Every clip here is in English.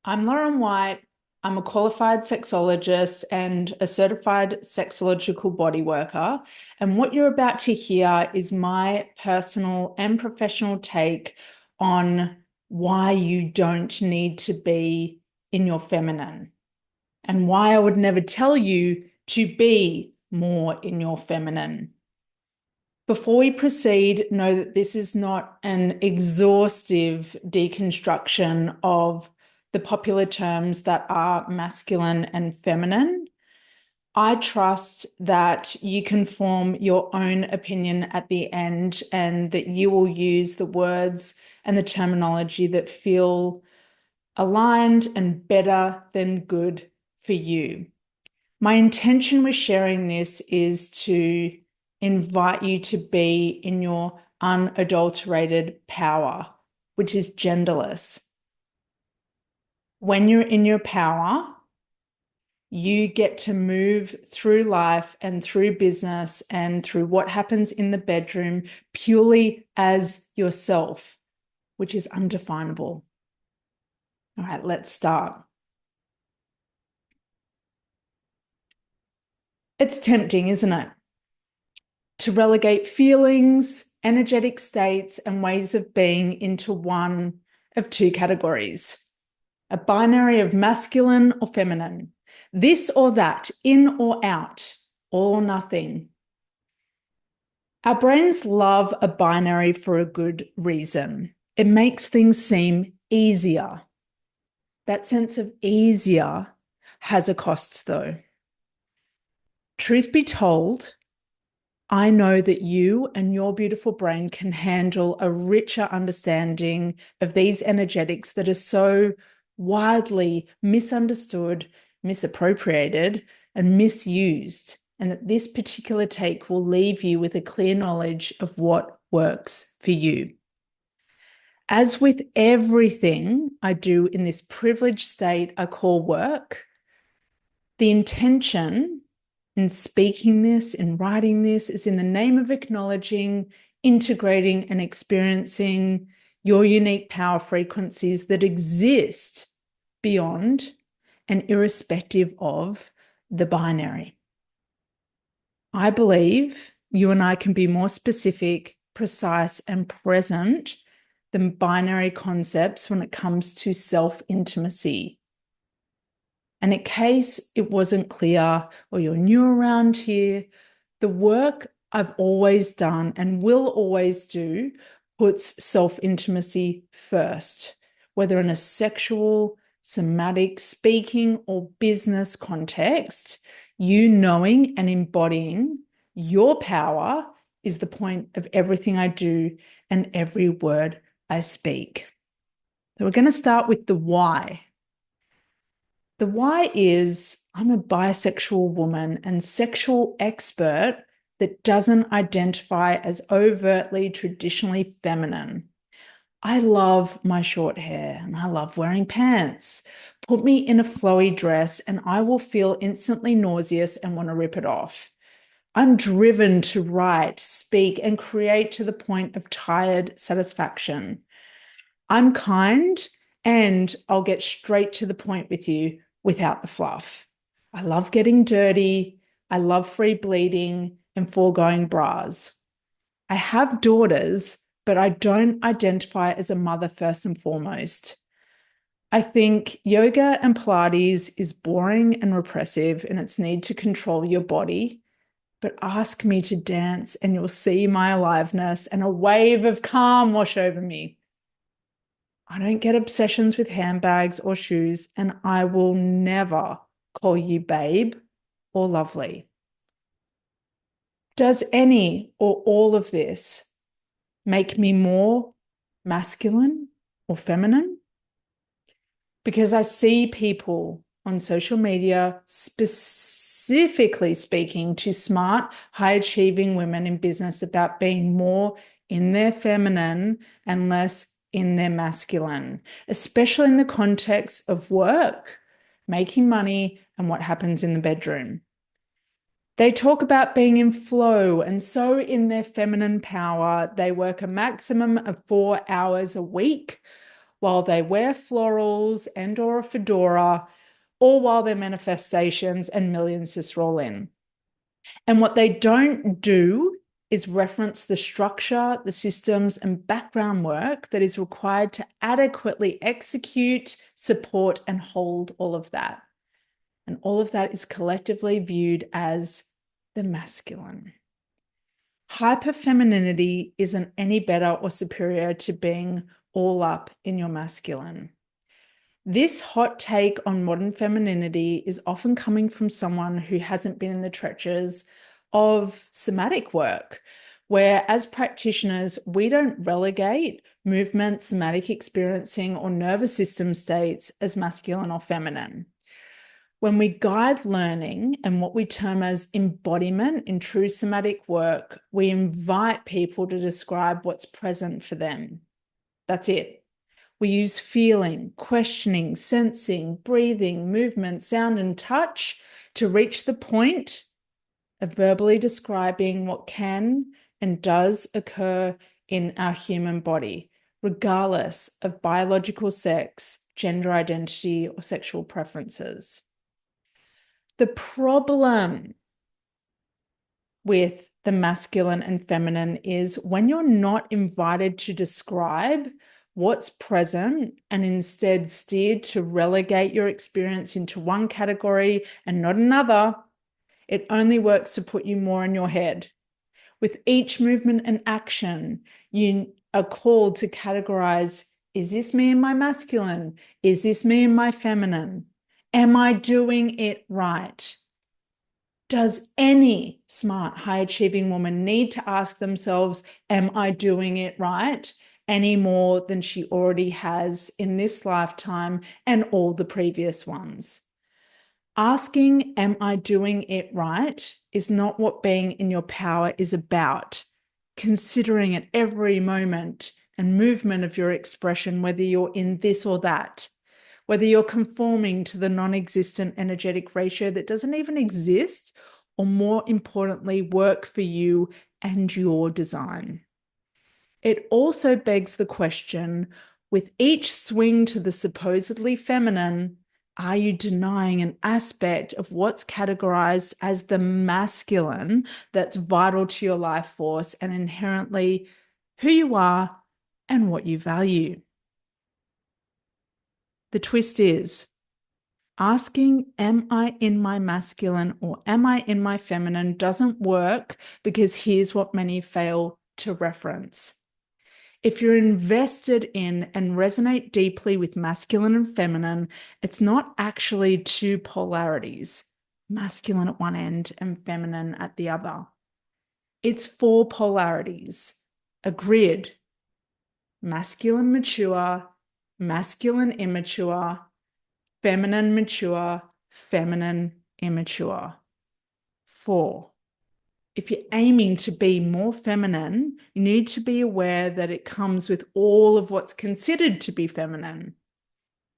I'm Lauren White. I'm a qualified sexologist and a certified sexological body worker. And what you're about to hear is my personal and professional take on why you don't need to be in your feminine and why I would never tell you to be more in your feminine. Before we proceed, know that this is not an exhaustive deconstruction of the popular terms that are masculine and feminine. I trust that you can form your own opinion at the end and that you will use the words and the terminology that feel aligned and better than good for you. My intention with sharing this is to invite you to be in your unadulterated power, which is genderless. When you're in your power, you get to move through life and through business and through what happens in the bedroom purely as yourself, which is undefinable. All right, let's start. It's tempting, isn't it, to relegate feelings, energetic states, and ways of being into one of two categories: a binary of masculine or feminine, this or that, in or out, all or nothing. Our brains love a binary for a good reason. It makes things seem easier. That sense of easier has a cost, though. Truth be told, I know that you and your beautiful brain can handle a richer understanding of these energetics that are so widely misunderstood, misappropriated, and misused. And that this particular take will leave you with a clear knowledge of what works for you. As with everything I do in this privileged state I call work, the intention in speaking this, in writing this, is in the name of acknowledging, integrating, and experiencing your unique power frequencies that exist beyond and irrespective of the binary. I believe you and I can be more specific, precise, and present than binary concepts when it comes to self-intimacy. And in case it wasn't clear or you're new around here, the work I've always done and will always do puts self-intimacy first, whether in a sexual, somatic, speaking, or business context. You knowing and embodying your power is the point of everything I do and every word I speak. So we're going to start with the why. The why is I'm a bisexual woman and sexual expert that doesn't identify as overtly traditionally feminine. I love my short hair and I love wearing pants. Put me in a flowy dress and I will feel instantly nauseous and want to rip it off. I'm driven to write, speak, and create to the point of tired satisfaction. I'm kind and I'll get straight to the point with you without the fluff. I love getting dirty. I love free bleeding and foregoing bras. I have daughters, but I don't identify as a mother first and foremost. I think yoga and Pilates is boring and repressive in its need to control your body. But ask me to dance and you'll see my aliveness and a wave of calm wash over me. I don't get obsessions with handbags or shoes, and I will never call you babe or lovely. Does any or all of this make me more masculine or feminine? Because I see people on social media specifically speaking to smart, high-achieving women in business about being more in their feminine and less in their masculine, especially in the context of work, making money, and what happens in the bedroom. They talk about being in flow and so in their feminine power. They work a maximum of 4 hours a week, while they wear florals and or a fedora, or while their manifestations and millions just roll in. And what they don't do is reference the structure, the systems, and background work that is required to adequately execute, support, and hold all of that. And all of that is collectively viewed as the masculine. Hyperfemininity isn't any better or superior to being all up in your masculine. This hot take on modern femininity is often coming from someone who hasn't been in the trenches of somatic work, where as practitioners, we don't relegate movement, somatic experiencing, or nervous system states as masculine or feminine. When we guide learning and what we term as embodiment in true somatic work, we invite people to describe what's present for them. That's it. We use feeling, questioning, sensing, breathing, movement, sound, and touch to reach the point of verbally describing what can and does occur in our human body, regardless of biological sex, gender identity, or sexual preferences. The problem with the masculine and feminine is when you're not invited to describe what's present and instead steered to relegate your experience into one category and not another, it only works to put you more in your head. With each movement and action, you are called to categorize, is this me in my masculine? Is this me in my feminine? Am I doing it right? Does any smart, high-achieving woman need to ask themselves, am I doing it right? Any more than she already has in this lifetime and all the previous ones? Asking, am I doing it right, is not what being in your power is about. Considering at every moment and movement of your expression, whether you're in this or that, whether you're conforming to the non-existent energetic ratio that doesn't even exist, or more importantly, work for you and your design. It also begs the question, with each swing to the supposedly feminine, are you denying an aspect of what's categorized as the masculine that's vital to your life force and inherently who you are and what you value? The twist is asking, am I in my masculine or am I in my feminine doesn't work, because here's what many fail to reference. If you're invested in and resonate deeply with masculine and feminine, it's not actually two polarities, masculine at one end and feminine at the other. It's four polarities, a grid, masculine mature, masculine immature, feminine mature, feminine immature. 4. If you're aiming to be more feminine, you need to be aware that it comes with all of what's considered to be feminine.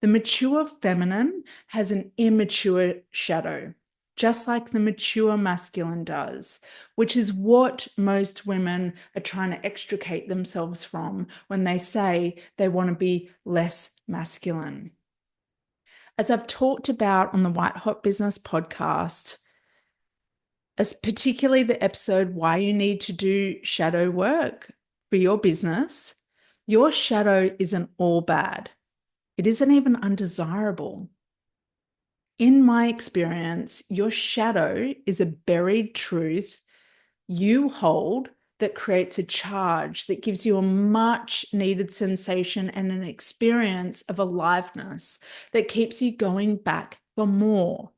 The mature feminine has an immature shadow, just like the mature masculine does, which is what most women are trying to extricate themselves from when they say they want to be less masculine. As I've talked about on the White Hot Business podcast, as particularly the episode why you need to do shadow work for your business, your shadow isn't all bad. It isn't even undesirable. In my experience, your shadow is a buried truth you hold that creates a charge that gives you a much needed sensation and an experience of aliveness that keeps you going back for more.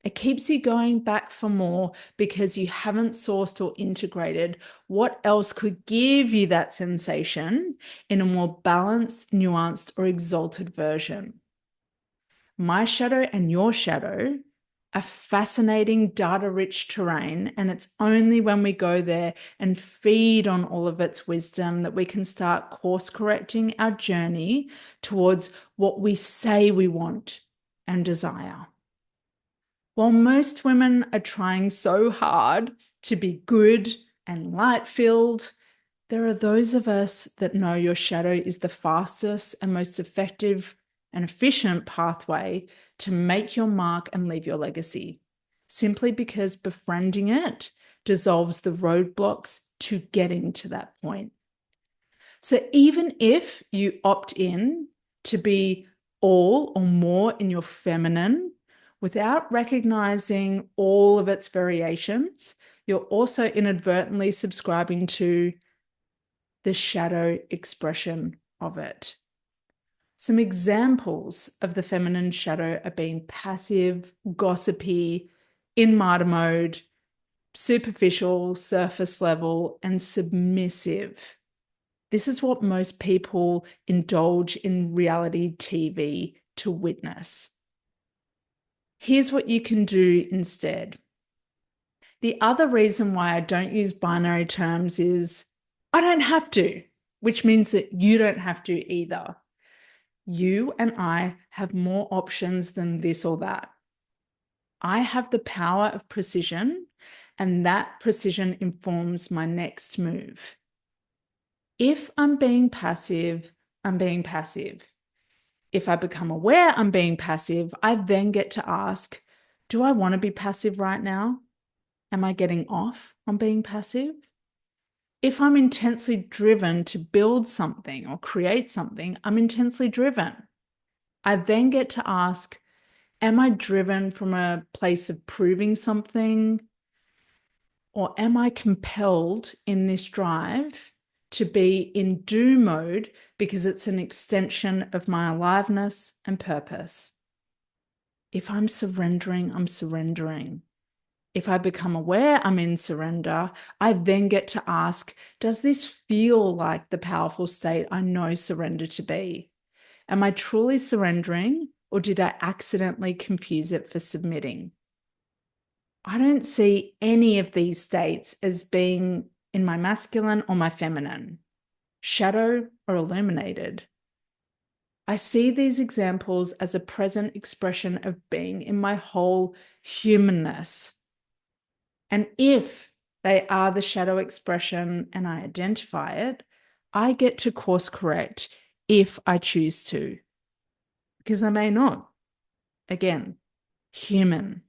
It keeps you going back for more because you haven't sourced or integrated what else could give you that sensation in a more balanced, nuanced, or exalted version. My shadow and your shadow are fascinating, data-rich terrain, and it's only when we go there and feed on all of its wisdom that we can start course-correcting our journey towards what we say we want and desire. While most women are trying so hard to be good and light-filled, There are those of us that know your shadow is the fastest and most effective and efficient pathway to make your mark and leave your legacy, simply because befriending it dissolves the roadblocks to getting to that point. So even if you opt in to be all or more in your feminine without recognizing all of its variations, you're also inadvertently subscribing to the shadow expression of it. Some examples of the feminine shadow are being passive, gossipy, in martyr mode, superficial, surface level, and submissive. This is what most people indulge in reality TV to witness. Here's what you can do instead. The other reason why I don't use binary terms is I don't have to, which means that you don't have to either. You and I have more options than this or that. I have the power of precision, and that precision informs my next move. If I'm being passive, I'm being passive. If I become aware I'm being passive, I then get to ask, do I want to be passive right now? Am I getting off on being passive? If I'm intensely driven to build something or create something, I'm intensely driven. I then get to ask, am I driven from a place of proving something? Or am I compelled in this drive to be in do mode because it's an extension of my aliveness and purpose? If I'm surrendering, I'm surrendering. If I become aware I'm in surrender, I then get to ask, does this feel like the powerful state I know surrender to be? Am I truly surrendering, or did I accidentally confuse it for submitting? I don't see any of these states as being in my masculine or my feminine, shadow or illuminated. I see these examples as a present expression of being in my whole humanness. And if they are the shadow expression and I identify it, I get to course correct if I choose to, because I may not. Again, human.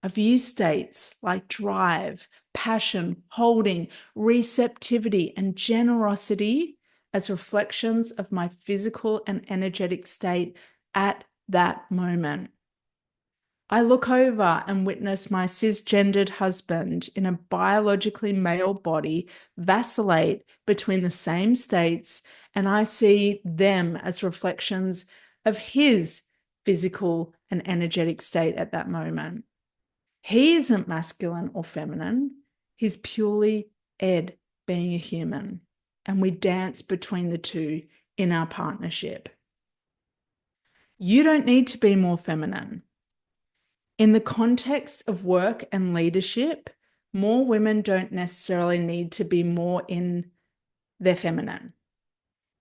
I view states like drive, passion, holding, receptivity, and generosity as reflections of my physical and energetic state at that moment. I look over and witness my cisgendered husband in a biologically male body vacillate between the same states, and I see them as reflections of his physical and energetic state at that moment. He isn't masculine or feminine. He's purely Ed being a human. And we dance between the two in our partnership. You don't need to be more feminine. In the context of work and leadership, more women don't necessarily need to be more in their feminine.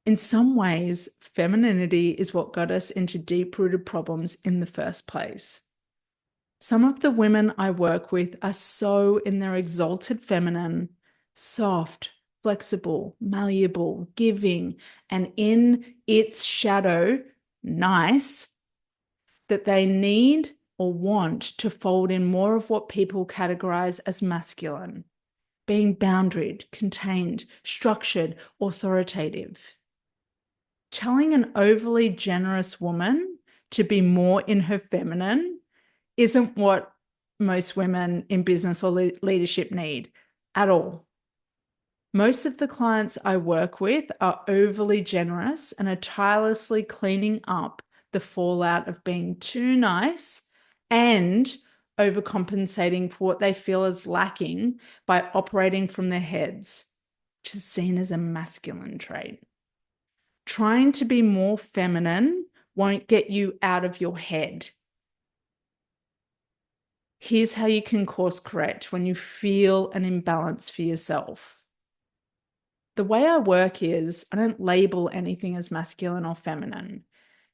In some ways, femininity is what got us into deep-rooted problems in the first place. Some of the women I work with are so in their exalted feminine, soft, flexible, malleable, giving, and in its shadow, nice, that they need or want to fold in more of what people categorize as masculine, being boundaried, contained, structured, authoritative. Telling an overly generous woman to be more in her feminine isn't what most women in business or leadership need at all. Most of the clients I work with are overly generous and are tirelessly cleaning up the fallout of being too nice and overcompensating for what they feel is lacking by operating from their heads, which is seen as a masculine trait. Trying to be more feminine won't get you out of your head. Here's how you can course correct when you feel an imbalance for yourself. The way I work is I don't label anything as masculine or feminine.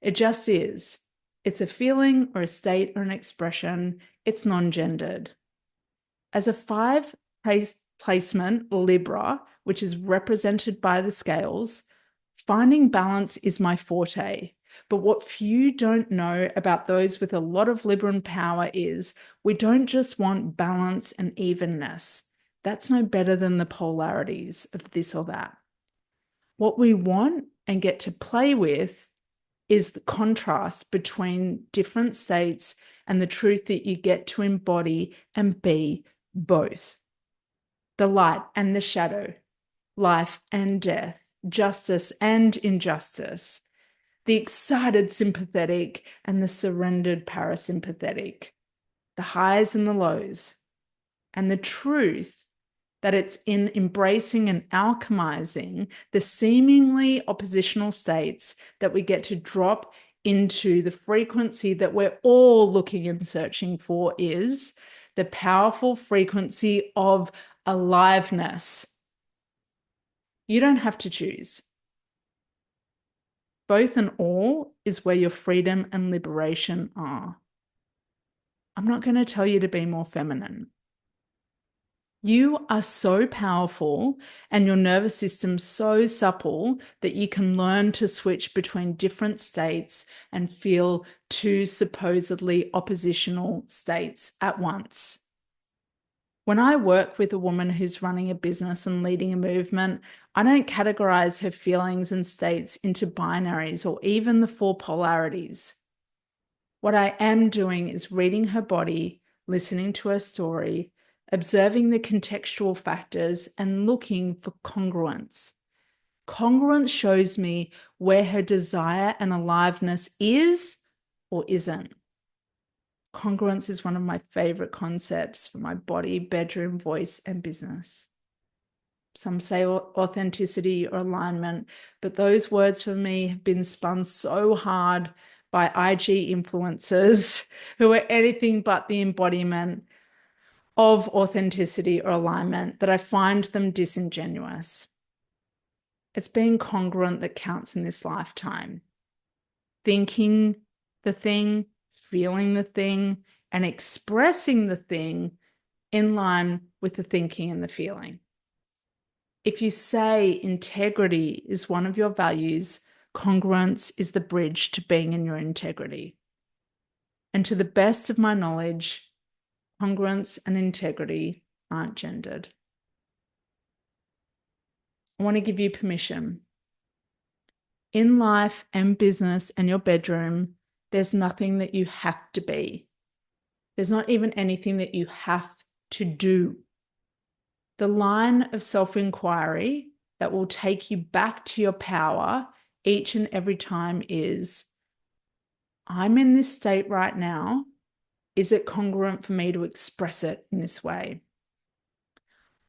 It just is. It's a feeling or a state or an expression. It's non-gendered. As a placement, Libra, which is represented by the scales, finding balance is my forte. But what few don't know about those with a lot of Libran power is we don't just want balance and evenness. That's no better than the polarities of this or that. What we want and get to play with is the contrast between different states and the truth that you get to embody and be both. The light and the shadow, life and death, justice and injustice, the excited sympathetic and the surrendered parasympathetic, the highs and the lows, and the truth that it's in embracing and alchemizing the seemingly oppositional states that we get to drop into the frequency that we're all looking and searching for, is the powerful frequency of aliveness. You don't have to choose. Both and all is where your freedom and liberation are. I'm not going to tell you to be more feminine. You are so powerful and your nervous system so supple that you can learn to switch between different states and feel two supposedly oppositional states at once. When I work with a woman who's running a business and leading a movement, I don't categorize her feelings and states into binaries or even the four polarities. What I am doing is reading her body, listening to her story, observing the contextual factors, and looking for congruence. Congruence shows me where her desire and aliveness is or isn't. Congruence is one of my favorite concepts for my body, bedroom, voice, and business. Some say authenticity or alignment, but those words for me have been spun so hard by IG influencers who are anything but the embodiment of authenticity or alignment that I find them disingenuous. It's being congruent that counts in this lifetime. Thinking the thing, feeling the thing, and expressing the thing in line with the thinking and the feeling. If you say integrity is one of your values, congruence is the bridge to being in your integrity. And to the best of my knowledge, congruence and integrity aren't gendered. I want to give you permission. In life and business and your bedroom, there's nothing that you have to be. There's not even anything that you have to do. The line of self-inquiry that will take you back to your power each and every time is, I'm in this state right now. Is it congruent for me to express it in this way?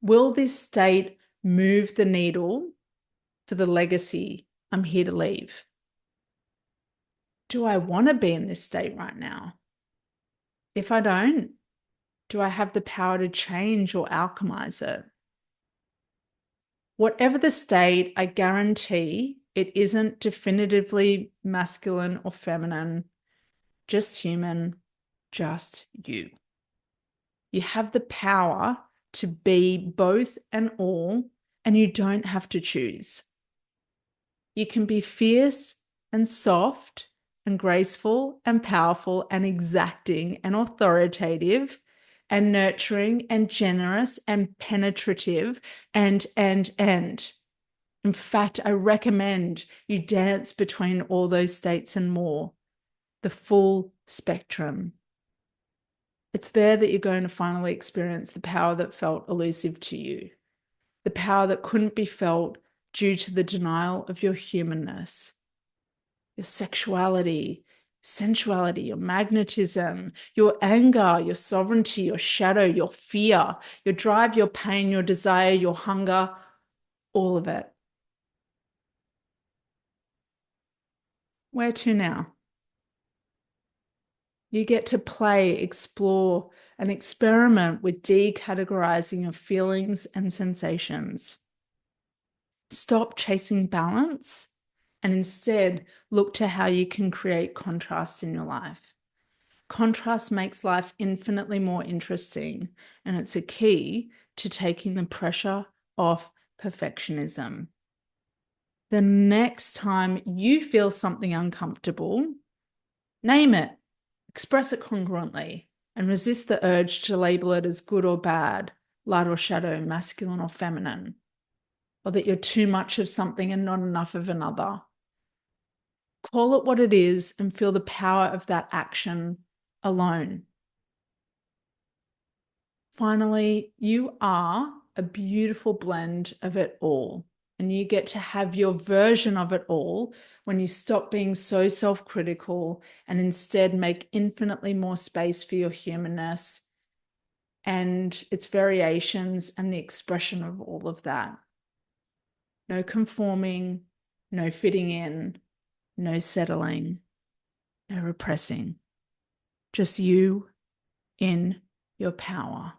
Will this state move the needle for the legacy I'm here to leave? Do I want to be in this state right now? If I don't, do I have the power to change or alchemize it? Whatever the state, I guarantee it isn't definitively masculine or feminine, just human, just you. You have the power to be both and all, and you don't have to choose. You can be fierce and soft and graceful and powerful and exacting and authoritative and nurturing and generous and penetrative and. In fact, I recommend you dance between all those states and more, the full spectrum. It's there that you're going to finally experience the power that felt elusive to you, the power that couldn't be felt due to the denial of your humanness, your sexuality, sensuality, your magnetism, your anger, your sovereignty, your shadow, your fear, your drive, your pain, your desire, your hunger, all of it. Where to now? You get to play, explore, and experiment with decategorizing your feelings and sensations. Stop chasing balance and instead look to how you can create contrast in your life. Contrast makes life infinitely more interesting, and it's a key to taking the pressure off perfectionism. The next time you feel something uncomfortable, name it, express it congruently, and resist the urge to label it as good or bad, light or shadow, masculine or feminine, or that you're too much of something and not enough of another. Call it what it is and feel the power of that action alone. Finally, you are a beautiful blend of it all, and you get to have your version of it all when you stop being so self-critical and instead make infinitely more space for your humanness and its variations and the expression of all of that. No conforming, no fitting in, no settling, no repressing. Just you in your power.